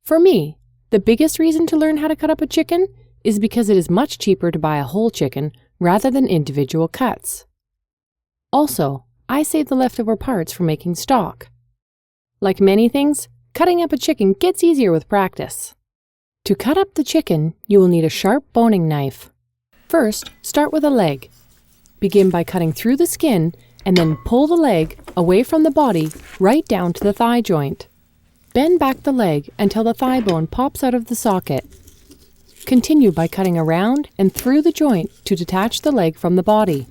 For me, the biggest reason to learn how to cut up a chicken is because it is much cheaper to buy a whole chicken rather than individual cuts. Also, I save the leftover parts for making stock. Like many things, cutting up a chicken gets easier with practice. To cut up the chicken, you will need a sharp boning knife. First, start with a leg. Begin by cutting through the skin and then pull the leg away from the body right down to the thigh joint. Bend back the leg until the thigh bone pops out of the socket. Continue by cutting around and through the joint to detach the leg from the body.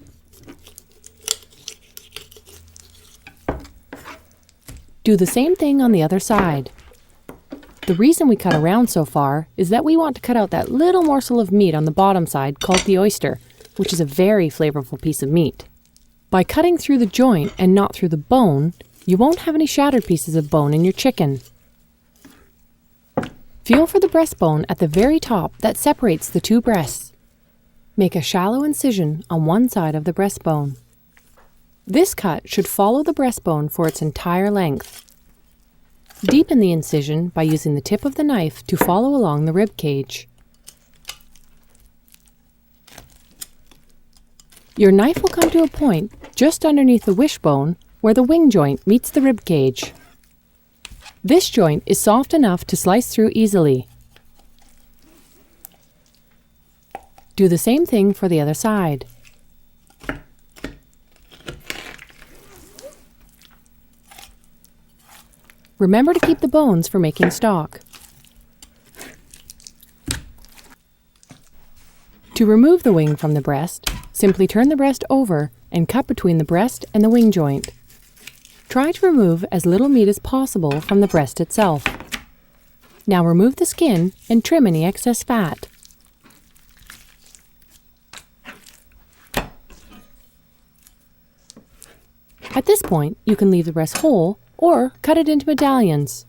Do the same thing on the other side. The reason we cut around so far is that we want to cut out that little morsel of meat on the bottom side called the oyster, which is a very flavorful piece of meat. By cutting through the joint and not through the bone, you won't have any shattered pieces of bone in your chicken. Feel for the breastbone at the very top that separates the two breasts. Make a shallow incision on one side of the breastbone. This cut should follow the breastbone for its entire length. Deepen the incision by using the tip of the knife to follow along the rib cage. Your knife will come to a point just underneath the wishbone where the wing joint meets the rib cage. This joint is soft enough to slice through easily. Do the same thing for the other side. Remember to keep the bones for making stock. To remove the wing from the breast, simply turn the breast over and cut between the breast and the wing joint. Try to remove as little meat as possible from the breast itself. Now remove the skin and trim any excess fat. At this point, you can leave the breast whole or cut it into medallions.